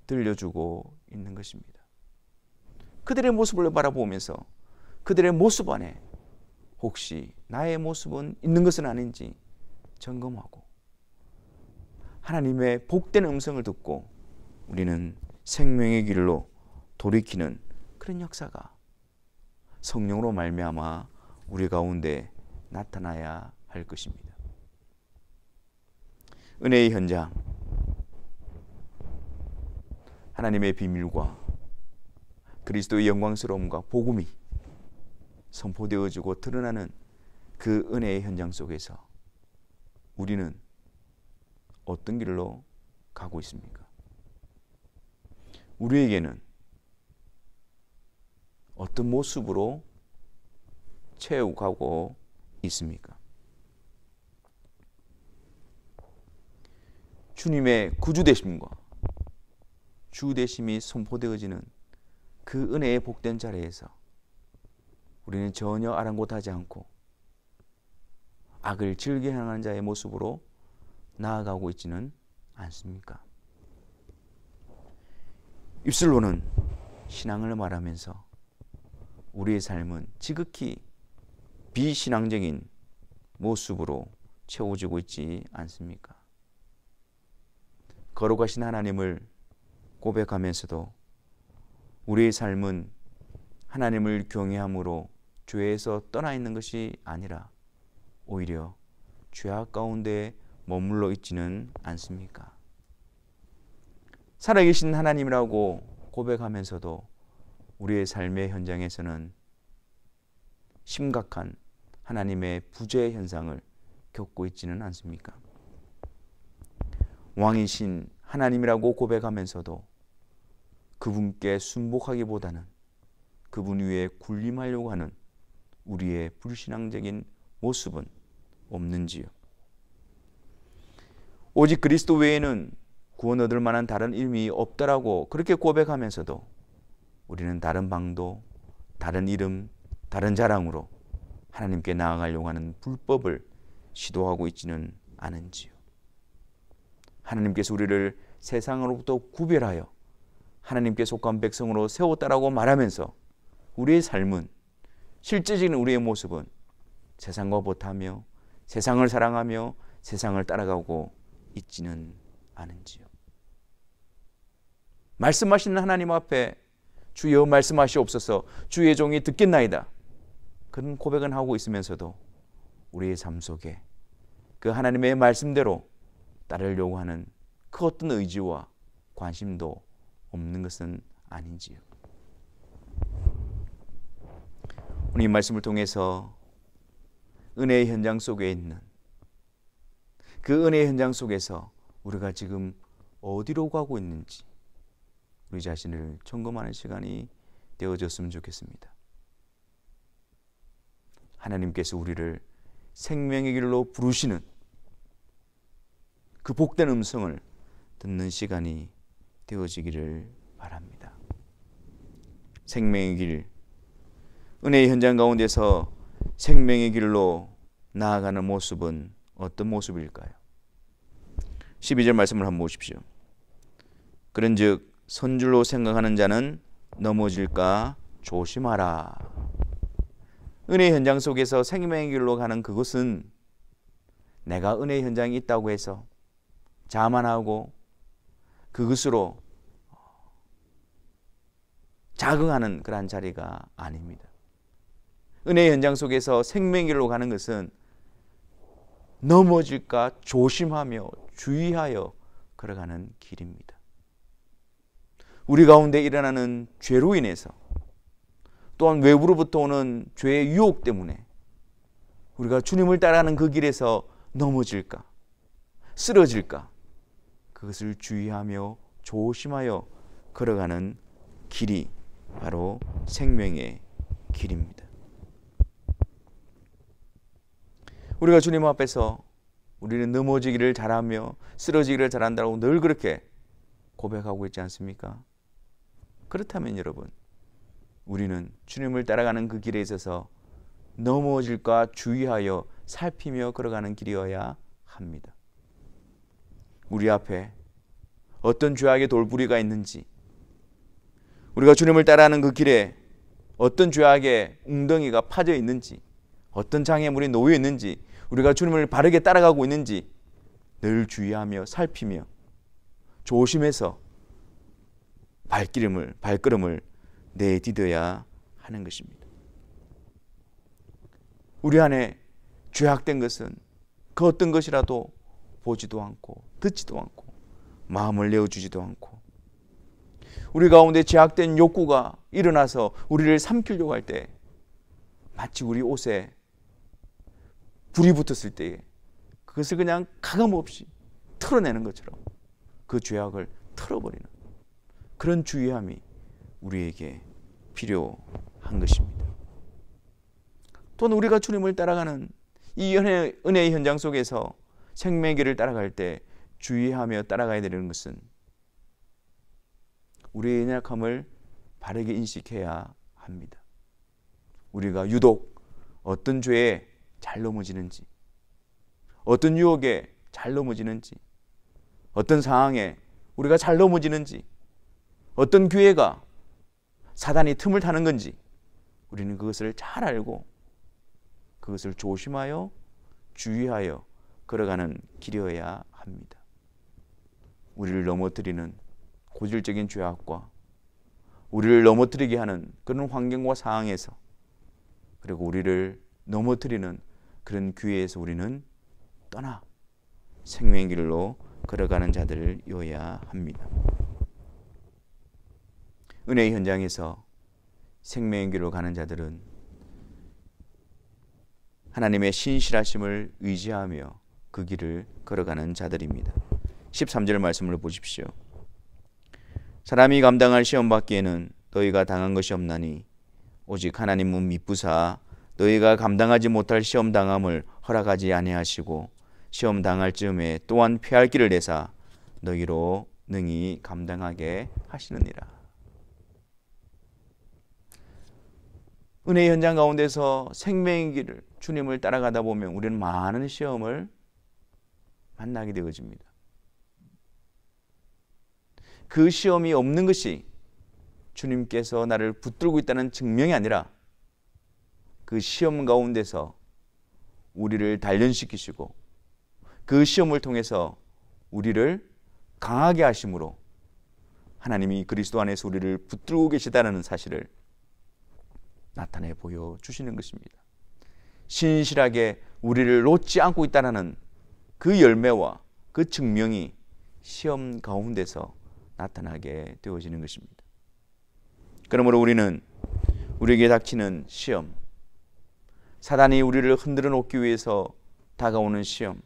들려주고 있는 것입니다. 그들의 모습을 바라보면서 그들의 모습 안에 혹시 나의 모습은 있는 것은 아닌지 점검하고 하나님의 복된 음성을 듣고 우리는 생명의 길로 돌이키는 그런 역사가 성령으로 말미암아 우리 가운데 나타나야 할 것입니다. 은혜의 현장, 하나님의 비밀과 그리스도의 영광스러움과 복음이 선포되어지고 드러나는 그 은혜의 현장 속에서 우리는 어떤 길로 가고 있습니까? 우리에게는 어떤 모습으로 채워가고 있습니까? 주님의 구주되심과 주되심이 선포되어지는 그 은혜의 복된 자리에서 우리는 전혀 아랑곳하지 않고 악을 즐겨 행하는 자의 모습으로 나아가고 있지는 않습니까? 입술로는 신앙을 말하면서 우리의 삶은 지극히 비신앙적인 모습으로 채워지고 있지 않습니까? 거룩하신 하나님을 고백하면서도 우리의 삶은 하나님을 경외함으로 죄에서 떠나 있는 것이 아니라 오히려 죄악 가운데 머물러 있지는 않습니까? 살아계신 하나님이라고 고백하면서도 우리의 삶의 현장에서는 심각한 하나님의 부재 현상을 겪고 있지는 않습니까? 왕이신 하나님이라고 고백하면서도 그분께 순복하기보다는 그분 위에 군림하려고 하는 우리의 불신앙적인 모습은 없는지요? 오직 그리스도 외에는 구원 얻을 만한 다른 이름이 없다라고 그렇게 고백하면서도 우리는 다른 방도, 다른 이름, 다른 자랑으로 하나님께 나아가려고 하는 불법을 시도하고 있지는 않은지요? 하나님께서 우리를 세상으로부터 구별하여 하나님께 속한 백성으로 세웠다라고 말하면서 우리의 삶은, 실제적인 우리의 모습은 세상과 보타며 세상을 사랑하며 세상을 따라가고 있지는 않은지요? 말씀하시는 하나님 앞에 주여 말씀하시옵소서, 주의 종이 듣겠나이다, 그런 고백은 하고 있으면서도 우리의 삶 속에 그 하나님의 말씀대로 따르려고 하는 그 어떤 의지와 관심도 없는 것은 아닌지요? 오늘 이 말씀을 통해서 은혜의 현장 속에 있는 그 은혜의 현장 속에서 우리가 지금 어디로 가고 있는지 우리 자신을 점검하는 시간이 되어졌으면 좋겠습니다. 하나님께서 우리를 생명의 길로 부르시는 그 복된 음성을 듣는 시간이 되어지기를 바랍니다. 생명의 길, 은혜의 현장 가운데서 생명의 길로 나아가는 모습은 어떤 모습일까요? 12절 말씀을 한번 보십시오. 그런즉 선줄로 생각하는 자는 넘어질까 조심하라. 은혜의 현장 속에서 생명의 길로 가는 그것은 내가 은혜의 현장이 있다고 해서 자만하고 그것으로 자긍하는 그러한 자리가 아닙니다. 은혜의 현장 속에서 생명길로 가는 것은 넘어질까 조심하며 주의하여 걸어가는 길입니다. 우리 가운데 일어나는 죄로 인해서 또한 외부로부터 오는 죄의 유혹 때문에 우리가 주님을 따라가는 그 길에서 넘어질까 쓰러질까 그것을 주의하며 조심하여 걸어가는 길이 바로 생명의 길입니다. 우리가 주님 앞에서 우리는 넘어지기를 잘하며 쓰러지기를 잘한다고 늘 그렇게 고백하고 있지 않습니까? 그렇다면 여러분, 우리는 주님을 따라가는 그 길에 있어서 넘어질까 주의하여 살피며 걸어가는 길이어야 합니다. 우리 앞에 어떤 죄악의 돌부리가 있는지, 우리가 주님을 따라가는 그 길에 어떤 죄악의 웅덩이가 파져 있는지, 어떤 장애물이 놓여 있는지, 우리가 주님을 바르게 따라가고 있는지 늘 주의하며 살피며 조심해서 발걸음을 내디뎌야 하는 것입니다. 우리 안에 죄악된 것은 그 어떤 것이라도 보지도 않고 듣지도 않고 마음을 내어주지도 않고, 우리 가운데 죄악된 욕구가 일어나서 우리를 삼키려고 할 때 마치 우리 옷에 불이 붙었을 때에 그것을 그냥 가감없이 털어내는 것처럼 그 죄악을 털어버리는 그런 주의함이 우리에게 필요한 것입니다. 또한 우리가 주님을 따라가는 이 은혜의 현장 속에서 생명의 길을 따라갈 때 주의하며 따라가야 되는 것은 우리의 연약함을 바르게 인식해야 합니다. 우리가 유독 어떤 죄에 잘 넘어지는지, 어떤 유혹에 잘 넘어지는지, 어떤 상황에 우리가 잘 넘어지는지, 어떤 기회가 사단이 틈을 타는 건지 우리는 그것을 잘 알고 그것을 조심하여 주의하여 걸어가는 길이어야 합니다. 우리를 넘어뜨리는 고질적인 죄악과 우리를 넘어뜨리게 하는 그런 환경과 상황에서, 그리고 우리를 넘어뜨리는 그런 기회에서 우리는 떠나 생명의 길로 걸어가는 자들이어야 합니다. 은혜의 현장에서 생명의 길로 가는 자들은 하나님의 신실하심을 의지하며 그 길을 걸어가는 자들입니다. 13절 말씀을 보십시오. 사람이 감당할 시험 받기에는 너희가 당한 것이 없나니 오직 하나님은 미쁘사 너희가 감당하지 못할 시험 당함을 허락하지 아니하시고 시험 당할 즈음에 또한 피할 길을 내사 너희로 능히 감당하게 하시느니라. 은혜의 현장 가운데서 생명의 길을 주님을 따라가다 보면 우리는 많은 시험을 만나게 되어집니다. 그 시험이 없는 것이 주님께서 나를 붙들고 있다는 증명이 아니라 그 시험 가운데서 우리를 단련시키시고 그 시험을 통해서 우리를 강하게 하심으로 하나님이 그리스도 안에서 우리를 붙들고 계시다는 사실을 나타내 보여주시는 것입니다. 신실하게 우리를 놓지 않고 있다는 그 열매와 그 증명이 시험 가운데서 나타나게 되어지는 것입니다. 그러므로 우리는 우리에게 닥치는 시험, 사단이 우리를 흔들어 놓기 위해서 다가오는 시험,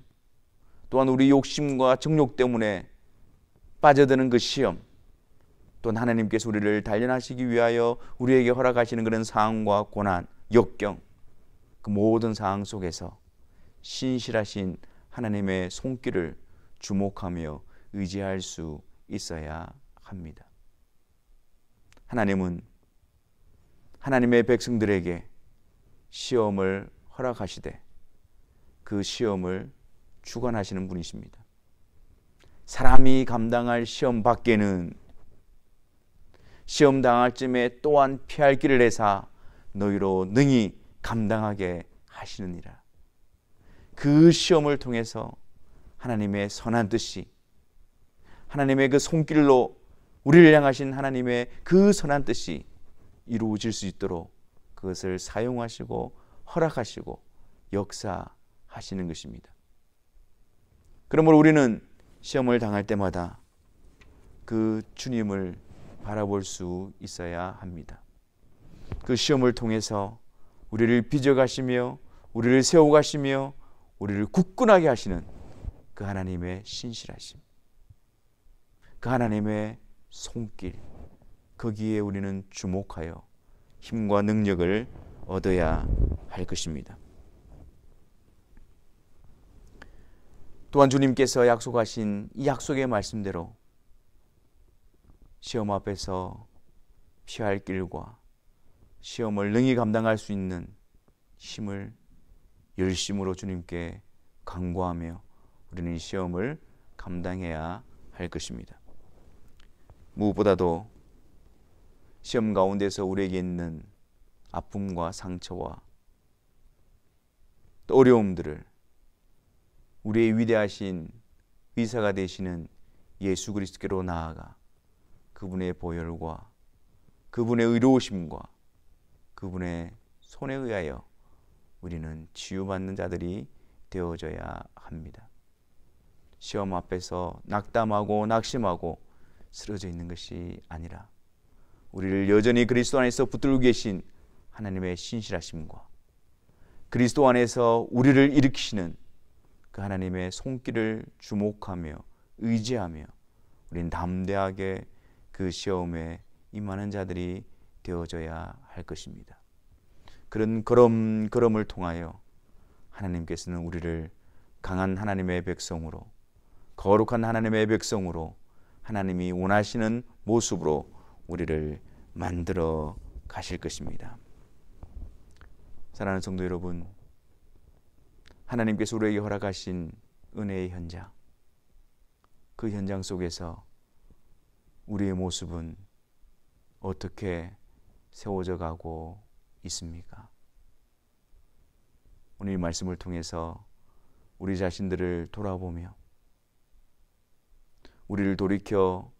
또한 우리 욕심과 정욕 때문에 빠져드는 그 시험, 또한 하나님께서 우리를 단련하시기 위하여 우리에게 허락하시는 그런 상황과 고난, 역경, 그 모든 상황 속에서 신실하신 하나님의 손길을 주목하며 의지할 수 있어야 합니다. 하나님은 하나님의 백성들에게 시험을 허락하시되 그 시험을 주관하시는 분이십니다. 사람이 감당할 시험 밖에는 시험 당할 쯤에 또한 피할 길을 내사 너희로 능히 감당하게 하시느니라. 그 시험을 통해서 하나님의 선한 뜻이, 하나님의 그 손길로 우리를 향하신 하나님의 그 선한 뜻이 이루어질 수 있도록 그것을 사용하시고 허락하시고 역사하시는 것입니다. 그러므로 우리는 시험을 당할 때마다 그 주님을 바라볼 수 있어야 합니다. 그 시험을 통해서 우리를 빚어가시며 우리를 세워가시며 우리를 굳건하게 하시는 그 하나님의 신실하심, 그 하나님의 손길, 거기에 우리는 주목하여 힘과 능력을 얻어야 할 것입니다. 또한 주님께서 약속하신 이 약속의 말씀대로 시험 앞에서 피할 길과 시험을 능히 감당할 수 있는 힘을 열심으로 주님께 간구하며 우리는 시험을 감당해야 할 것입니다. 무엇보다도 시험 가운데서 우리에게 있는 아픔과 상처와 또 어려움들을 우리의 위대하신 의사가 되시는 예수 그리스도께로 나아가 그분의 보혈과 그분의 의로우심과 그분의 손에 의하여 우리는 치유받는 자들이 되어져야 합니다. 시험 앞에서 낙담하고 낙심하고 쓰러져 있는 것이 아니라 우리를 여전히 그리스도 안에서 붙들고 계신 하나님의 신실하심과 그리스도 안에서 우리를 일으키시는 그 하나님의 손길을 주목하며 의지하며 우리는 담대하게 그 시험에 임하는 자들이 되어져야 할 것입니다. 그런 걸음을 통하여 하나님께서는 우리를 강한 하나님의 백성으로, 거룩한 하나님의 백성으로, 하나님이 원하시는 모습으로 우리를 만들어 가실 것입니다. 사랑하는 성도 여러분, 하나님께서 우리에게 허락하신 은혜의 현장, 그 현장 속에서 우리의 모습은 어떻게 세워져 가고 있습니까? 오늘 이 말씀을 통해서 우리 자신들을 돌아보며 우리를 돌이켜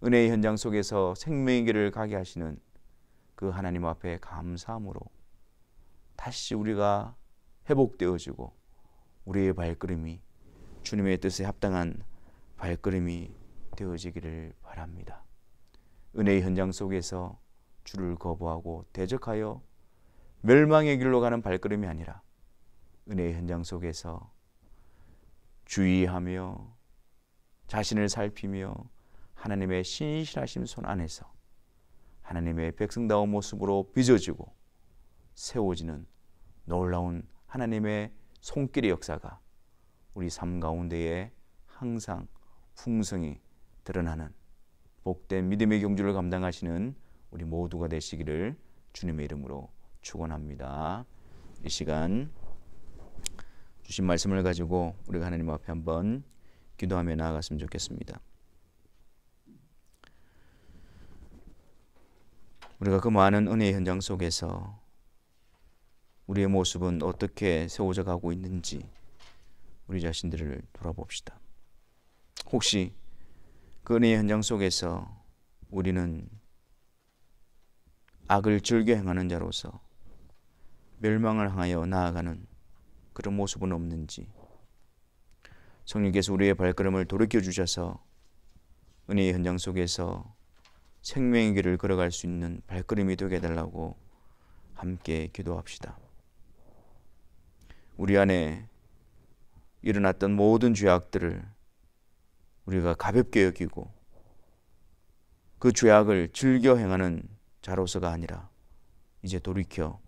은혜의 현장 속에서 생명의 길을 가게 하시는 그 하나님 앞에 감사함으로 다시 우리가 회복되어지고 우리의 발걸음이 주님의 뜻에 합당한 발걸음이 되어지기를 바랍니다. 은혜의 현장 속에서 주를 거부하고 대적하여 멸망의 길로 가는 발걸음이 아니라 은혜의 현장 속에서 주의하며 자신을 살피며 하나님의 신실하심 손 안에서 하나님의 백성다운 모습으로 빚어지고 세워지는 놀라운 하나님의 손길의 역사가 우리 삶 가운데에 항상 풍성히 드러나는 복된 믿음의 경주를 감당하시는 우리 모두가 되시기를 주님의 이름으로 축원합니다. 이 시간 주신 말씀을 가지고 우리가 하나님 앞에 한번 기도하며 나아갔으면 좋겠습니다. 우리가 그 많은 은혜의 현장 속에서 우리의 모습은 어떻게 세워져 가고 있는지 우리 자신들을 돌아봅시다. 혹시 그 은혜의 현장 속에서 우리는 악을 즐겨 행하는 자로서 멸망을 향하여 나아가는 그런 모습은 없는지, 성령께서 우리의 발걸음을 돌이켜 주셔서 은혜의 현장 속에서 생명의 길을 걸어갈 수 있는 발걸음이 되게 해달라고 함께 기도합시다. 우리 안에 일어났던 모든 죄악들을 우리가 가볍게 여기고 그 죄악을 즐겨 행하는 자로서가 아니라 이제 돌이켜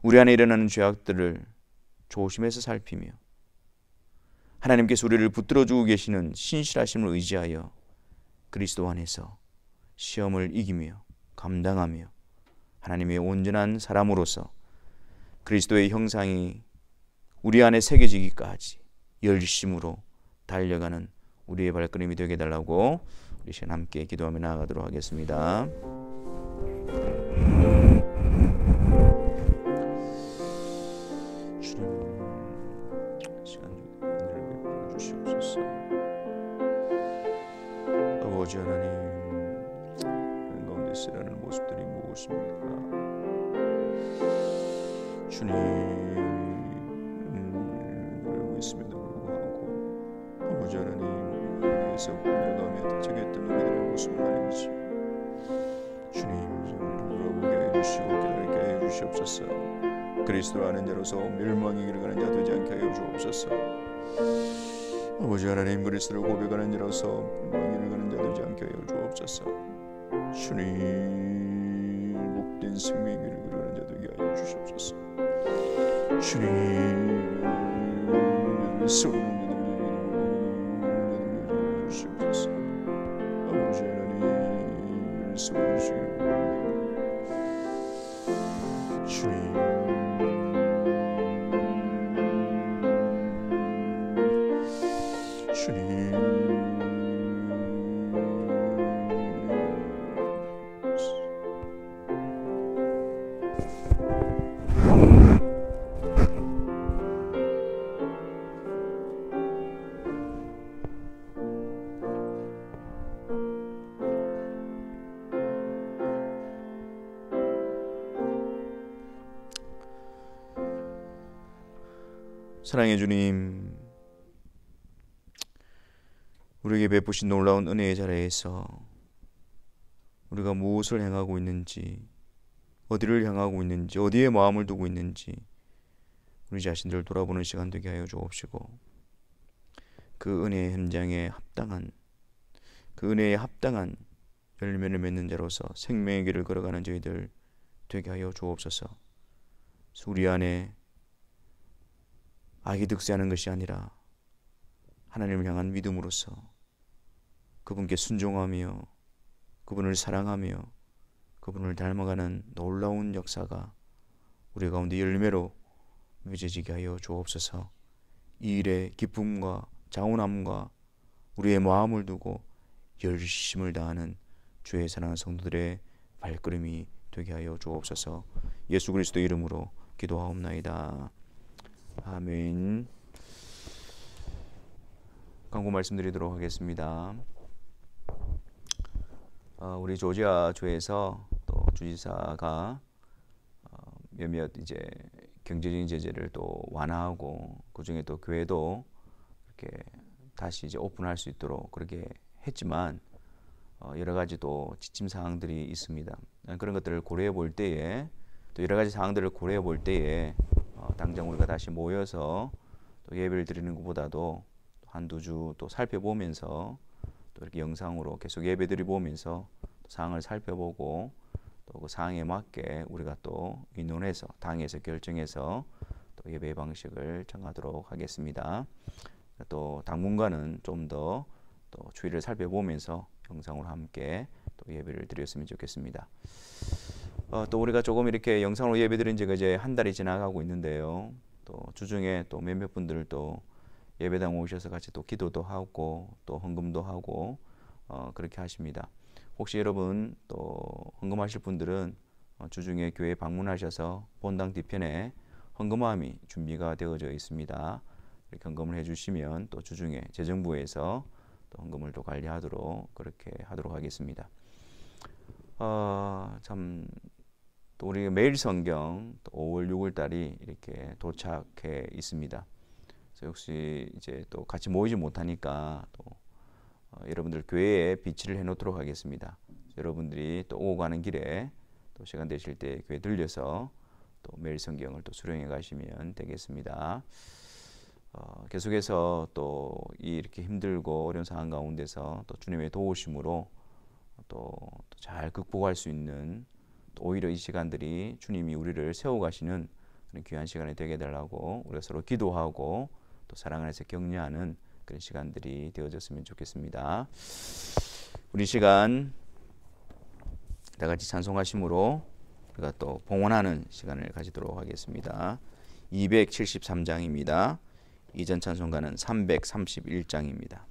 우리 안에 일어나는 죄악들을 조심해서 살피며 하나님께서 우리를 붙들어주고 계시는 신실하심을 의지하여 그리스도 안에서 시험을 이기며 감당하며 하나님의 온전한 사람으로서 그리스도의 형상이 우리 안에 새겨지기까지 열심으로 달려가는 우리의 발걸음이 되게 해달라고 우리 시간 함께 기도하며 나아가도록 하겠습니다. 주님 아버지 하나님, 그런 가운데 쓰라는 모습들이 무엇입니까? 주님, 그러고 있음에도 불구하고 아버지 하나님, 우리에서 분열감에 되겠던 우리들의 모습은 아닌지 주님, 돌아보게 해주시고 깨닫게 해주시옵소서. 그리스도 아는 자로서 멸망에 이르가는 자 되지 않게 하여 주옵소서. 아버지 하나님, 그리스도를 고백하는 자로서 멸망에 이르가는 자 되지 않게 하여 주옵소서. 주님, 복된 생명에 이르가는 자 되게 하여 주시옵소서. 주님, 소리는 주시옵소서. 아버지 하나님, 말씀해 주시기를 주님, 사랑의 주님, 우리에게 베푸신 놀라운 은혜의 자리에서 우리가 무엇을 행하고 있는지, 어디를 향하고 있는지, 어디에 마음을 두고 있는지 우리 자신들을 돌아보는 시간 되게 하여 주옵시고, 그 은혜의 현장에 합당한, 그 은혜에 합당한 열매를 맺는 자로서 생명의 길을 걸어가는 저희들 되게 하여 주옵소서. 우리 안에 악이 득세하는 것이 아니라 하나님을 향한 믿음으로서 그분께 순종하며 그분을 사랑하며 그분을 닮아가는 놀라운 역사가 우리 가운데 열매로 맺어지게 하여 주옵소서. 이 일에 기쁨과 자원함과 우리의 마음을 두고 열심을 다하는 주의 사랑하는 성도들의 발걸음이 되게 하여 주옵소서. 예수 그리스도의 이름으로 기도하옵나이다. 아멘. 광고 말씀드리도록 하겠습니다. 우리 조지아주에서 또 주지사가 몇몇 이제 경제적인 제재를 또 완화하고, 그 중에 또 교회도 이렇게 다시 이제 오픈할 수 있도록 그렇게 했지만 여러 가지 또 지침 사항들이 있습니다. 그런 것들을 고려해 볼 때에, 또 여러 가지 사항들을 고려해 볼 때에 당장 우리가 다시 모여서 또 예배를 드리는 것보다도 한두 주 또 살펴보면서 또 이렇게 영상으로 계속 예배드리 보면서 사항을 살펴보고 또 그 사항에 맞게 우리가 또 의논해서 당에서 결정해서 또 예배 방식을 정하도록 하겠습니다. 또 당분간은 좀 더 또 추이를 살펴보면서 영상으로 함께 또 예배를 드렸으면 좋겠습니다. 또 우리가 조금 이렇게 영상으로 예배드린 지가 이제 한 달이 지나가고 있는데요. 또 주중에 또 몇몇 분들 또 예배당 오셔서 같이 또 기도도 하고 또 헌금도 하고 그렇게 하십니다. 혹시 여러분 또 헌금하실 분들은 주중에 교회 방문하셔서 본당 뒤편에 헌금함이 준비가 되어져 있습니다. 이렇게 헌금을 해주시면 또 주중에 재정부에서 또 헌금을 또 관리하도록 그렇게 하도록 하겠습니다. 참 또 우리 매일 성경 또 5월 6월 달이 이렇게 도착해 있습니다. 그래서 역시 이제 또 같이 모이지 못하니까 또 여러분들 교회에 비치를 해놓도록 하겠습니다. 여러분들이 또 오고 가는 길에 또 시간 되실 때 교회 들려서 또 매일 성경을 또 수령해 가시면 되겠습니다. 계속해서 또 이렇게 힘들고 어려운 상황 가운데서 또 주님의 도우심으로 또 잘 극복할 수 있는, 또 오히려 이 시간들이 주님이 우리를 세워가시는 그런 귀한 시간이 되게 해달라고 우리가 서로 기도하고 또 사랑 안에서 격려하는 그런 시간들이 되어졌으면 좋겠습니다. 우리 시간 다 같이 찬송하심으로 우리가 또 봉헌하는 시간을 가지도록 하겠습니다. 273장입니다. 이전 찬송가는 331장입니다.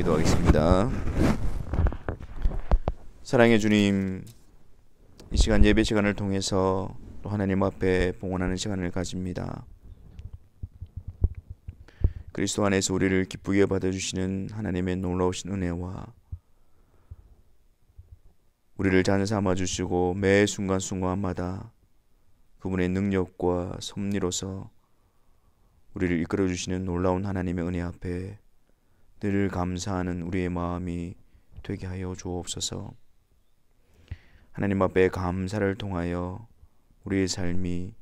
기도하겠습니다. 사랑의 주님, 이 시간 예배 시간을 통해서 또 하나님 앞에 봉헌하는 시간을 가집니다. 그리스도 안에서 우리를 기쁘게 받아주시는 하나님의 놀라우신 은혜와 우리를 자녀 삼아주시고 매 순간순간마다 그분의 능력과 섭리로서 우리를 이끌어주시는 놀라운 하나님의 은혜 앞에 늘 감사하는 우리의 마음이 되게 하여 주옵소서. 하나님 앞에 감사를 통하여 우리의 삶이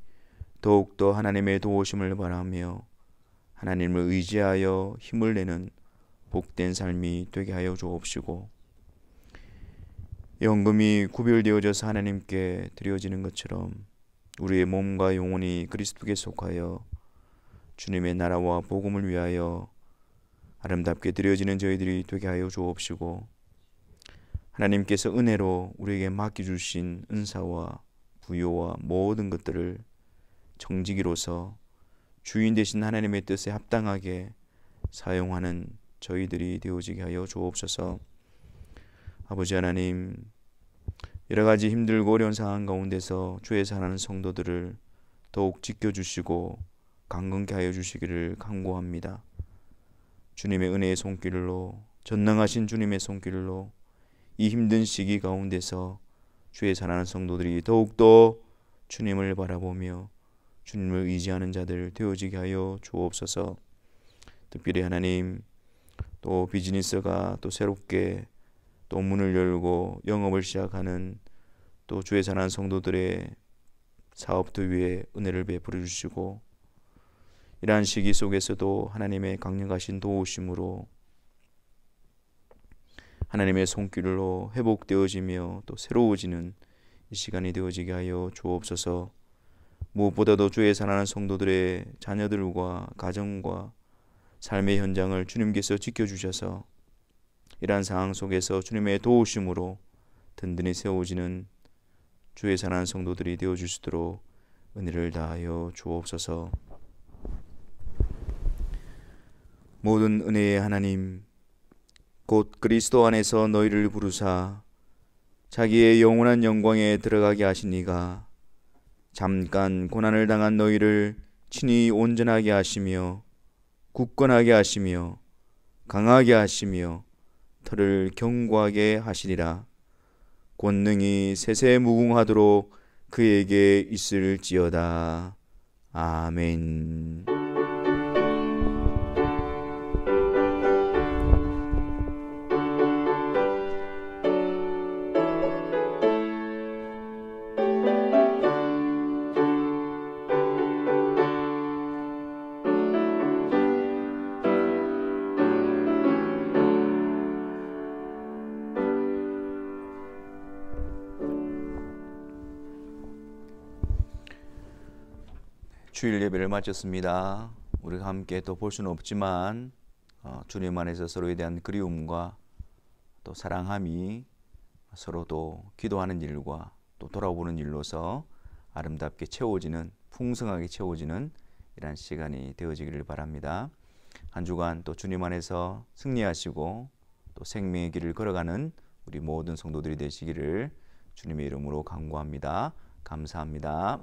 더욱더 하나님의 도우심을 바라며 하나님을 의지하여 힘을 내는 복된 삶이 되게 하여 주옵시고, 연금이 구별되어져서 하나님께 드려지는 것처럼 우리의 몸과 영혼이 그리스도께 속하여 주님의 나라와 복음을 위하여 아름답게 드려지는 저희들이 되게 하여 주옵시고, 하나님께서 은혜로 우리에게 맡겨주신 은사와 부요와 모든 것들을 정직이로서 주인 되신 하나님의 뜻에 합당하게 사용하는 저희들이 되어지게 하여 주옵소서. 아버지 하나님, 여러 가지 힘들고 어려운 상황 가운데서 주의 사랑하는 성도들을 더욱 지켜주시고 강건케 하여 주시기를 간구합니다. 주님의 은혜의 손길로, 전능하신 주님의 손길로 이 힘든 시기 가운데서 주의 사랑하는 성도들이 더욱더 주님을 바라보며 주님을 의지하는 자들 되어지게 하여 주옵소서. 특별히 하나님, 또 비즈니스가 또 새롭게 또 문을 열고 영업을 시작하는 또 주의 사랑하는 성도들의 사업들 위에 은혜를 베풀어 주시고, 이러한 시기 속에서도 하나님의 강력하신 도우심으로 하나님의 손길로 회복되어지며 또 새로워지는 이 시간이 되어지게 하여 주옵소서. 무엇보다도 주의 사랑하는 성도들의 자녀들과 가정과 삶의 현장을 주님께서 지켜주셔서 이러한 상황 속에서 주님의 도우심으로 든든히 세워지는 주의 사랑하는 성도들이 되어주시도록 은혜를 다하여 주옵소서. 모든 은혜의 하나님, 곧 그리스도 안에서 너희를 부르사 자기의 영원한 영광에 들어가게 하신 이가 잠깐 고난을 당한 너희를 친히 온전하게 하시며 굳건하게 하시며 강하게 하시며 터를 견고하게 하시리라. 권능이 세세무궁하도록 그에게 있을지어다. 아멘. 주일 예배를 마쳤습니다. 우리가 함께 또 볼 수는 없지만 주님 안에서 서로에 대한 그리움과 또 사랑함이 서로도 기도하는 일과 또 돌아보는 일로서 아름답게 채워지는, 풍성하게 채워지는 이런 시간이 되어지기를 바랍니다. 한 주간 또 주님 안에서 승리하시고 또 생명의 길을 걸어가는 우리 모든 성도들이 되시기를 주님의 이름으로 간구합니다. 감사합니다.